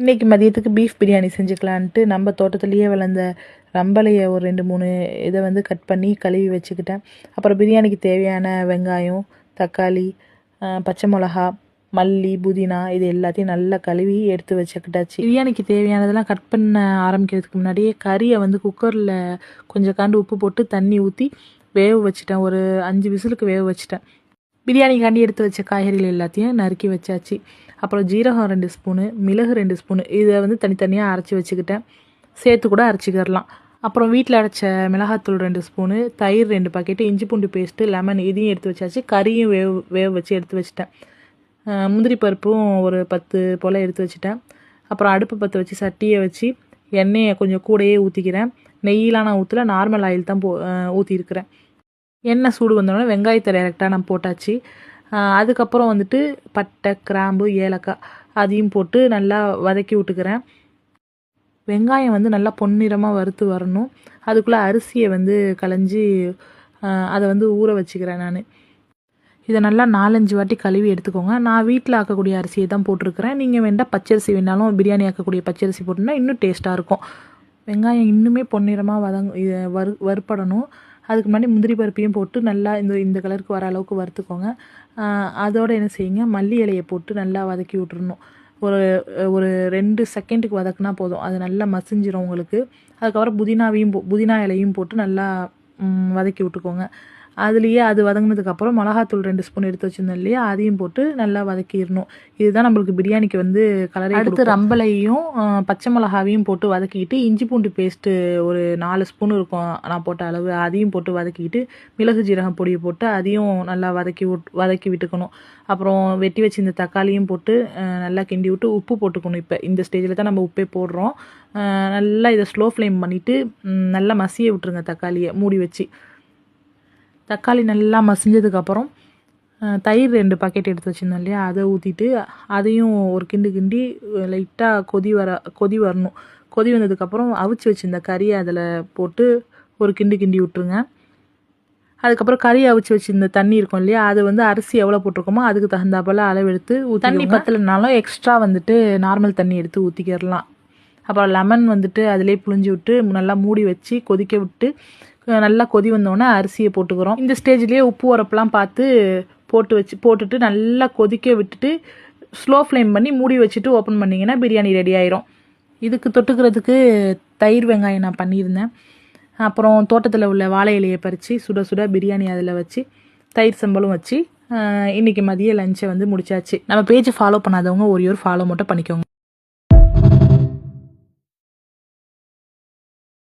இன்றைக்கி மதியத்துக்கு பீஃப் பிரியாணி செஞ்சுக்கலான்ட்டு நம்ம தோட்டத்துலேயே வளர்ந்த ரம்பலையை ஒரு 2-3 இதை வந்து கட் பண்ணி கழுவி வச்சுக்கிட்டேன். அப்புறம் பிரியாணிக்கு தேவையான வெங்காயம், தக்காளி, பச்சை மிளகா, மல்லி, புதினா இது எல்லாத்தையும் நல்லா கழுவி எடுத்து வச்சுக்கிட்டாச்சு. பிரியாணிக்கு தேவையானதெல்லாம் கட் பண்ண ஆரம்பிக்கிறதுக்கு முன்னாடியே கறியை வந்து குக்கரில் கொஞ்சம் காண்டு உப்பு போட்டு தண்ணி ஊற்றி வேக வச்சுட்டேன். ஒரு 5 விசிலுக்கு வேக வச்சுட்டேன். பிரியாணிக்காண்டி எடுத்து வச்ச காய்கறிகள் எல்லாத்தையும் நறுக்கி வச்சாச்சு. அப்புறம் ஜீரகம் 2 ஸ்பூனு, மிளகு 2 ஸ்பூனு இதை வந்து தனித்தனியாக அரைச்சி வச்சுக்கிட்டேன். சேர்த்து கூட அரைச்சிக்கிறலாம். அப்புறம் வீட்டில் அரைச்ச மிளகாத்தூள் 2 ஸ்பூனு, தயிர் 2 பாக்கெட்டு, இஞ்சி பூண்டு பேஸ்ட்டு, லெமன் இதையும் எடுத்து வச்சாச்சு. கறியும் வேக வச்சு எடுத்து வச்சுட்டேன். முந்திரி பருப்பும் ஒரு 10 போல் எடுத்து வச்சுட்டேன். அப்புறம் அடுப்பு பற்ற வச்சு சட்டியை வச்சு எண்ணெயை கொஞ்சம் கூடையே ஊற்றிக்கிறேன். நெய்யெலாம் நான் ஊற்றல, நார்மல் ஆயில் தான் ஊற்றிருக்கிறேன். எண்ணெய் சூடு வந்தோடனே வெங்காயத்தை டைரெக்டாக நான் போட்டாச்சு. அதுக்கப்புறம் வந்துட்டு பட்டை, கிராம்பு, ஏலக்காய் அதையும் போட்டு நல்லா வதக்கி விட்டுக்கிறேன். வெங்காயம் வந்து நல்லா பொன்னிறமாக வறுத்து வரணும். அதுக்குள்ளே அரிசியை வந்து களைஞ்சி அதை வந்து ஊற வச்சுக்கிறேன் நான். இதை நல்லா 4-5 வாட்டி கழுவி எடுத்துக்கோங்க. நான் வீட்டில் ஆக்கக்கூடிய அரிசியை தான் போட்டிருக்கிறேன். நீங்கள் வேண்டாம் பச்சரிசி வேணாலும் பிரியாணி ஆக்கக்கூடிய பச்சரிசி போட்டிங்கன்னா இன்னும் டேஸ்ட்டாக இருக்கும். வெங்காயம் இன்னுமே பொன்னிறமாக வறுப்படணும். அதுக்கு முன்னாடி முந்திரி பருப்பையும் போட்டு நல்லா இந்த கலருக்கு வர அளவுக்கு வறுத்துக்கோங்க. அதோடு என்ன செய்யுங்க, மல்லி இலையை போட்டு நல்லா வதக்கி விட்டுறணும். ஒரு 2 செகண்டுக்கு வதக்குனா போதும், அது நல்லா மசிஞ்சிரும் உங்களுக்கு. அதுக்கப்புறம் புதினா இலையும் போட்டு நல்லா வதக்கி விட்டுக்கோங்க. அதுலேயே அது வதங்கினதுக்கப்புறம் மிளகாத்தூள் 2 ஸ்பூன் எடுத்து வச்சுருந்தோம் இல்லையா, அதையும் போட்டு நல்லா வதக்கிடணும். இதுதான் நம்மளுக்கு பிரியாணிக்கு வந்து கலரை. அடுத்து ரம்பலையும் பச்சை மிளகாவையும் போட்டு வதக்கிக்கிட்டு இஞ்சி பூண்டு பேஸ்ட்டு ஒரு 4 ஸ்பூன் இருக்கும் நான் போட்ட அளவு, அதையும் போட்டு வதக்கிக்கிட்டு மிளகு ஜீரகம் பொடியை போட்டு அதையும் நல்லா வதக்கி விட்டுக்கணும். அப்புறம் வெட்டி வச்சு இந்த தக்காளியும் போட்டு நல்லா கிண்டி விட்டு உப்பு போட்டுக்கணும். இப்போ இந்த ஸ்டேஜில் தான் நம்ம உப்பே போடுறோம். நல்லா இதை ஸ்லோ ஃப்ளேம் பண்ணிவிட்டு நல்லா மசிய விட்டுருங்க. தக்காளியை மூடி வச்சு தக்காளி நல்லா மசிஞ்சதுக்கப்புறம் தயிர் 2 பாக்கெட் எடுத்து வச்சுருந்தோம் இல்லையா, அதை ஊற்றிட்டு அதையும் ஒரு கிண்டி லைட்டாக கொதி வரணும். கொதி வந்ததுக்கப்புறம் அவிச்சு வச்சுருந்த கறியை அதில் போட்டு ஒரு கிண்டி விட்டுருங்க. அதுக்கப்புறம் கறி அவிச்சு வச்சுருந்த தண்ணி இருக்கும் இல்லையா, அது வந்து அரிசி எவ்வளோ போட்டிருக்கோமோ அதுக்கு தகுந்தாப்போல் அளவு எடுத்து தண்ணி பத்தலைனாலும் எக்ஸ்ட்ரா வந்துட்டு நார்மல் தண்ணி எடுத்து ஊற்றிக்கிறலாம். அப்புறம் லெமன் வந்துட்டு அதிலே புழிஞ்சு விட்டு நல்லா மூடி வச்சு கொதிக்க விட்டு நல்லா கொதி வந்தோடனே அரிசியை போட்டுக்கிறோம். இந்த ஸ்டேஜ்லேயே உப்பு உரப்பெல்லாம் பார்த்து போட்டுட்டு நல்லா கொதிக்க விட்டுட்டு ஸ்லோ ஃப்ளேம் பண்ணி மூடி வச்சுட்டு ஓப்பன் பண்ணிங்கன்னா பிரியாணி ரெடி ஆயிரும். இதுக்கு தொட்டுக்கிறதுக்கு தயிர் வெங்காயம் நான் பண்ணியிருந்தேன். அப்புறம் தோட்டத்தில் உள்ள வாழை இலையை பறித்து சுட பிரியாணி அதில் வச்சு தயிர் சம்பளும் வச்சு இன்றைக்கி மதிய லஞ்சை வந்து முடிச்சாச்சு. நம்ம பேஜை ஃபாலோ பண்ணாதவங்க ஒரு ஃபாலோ மட்டும் பண்ணிக்கோங்க.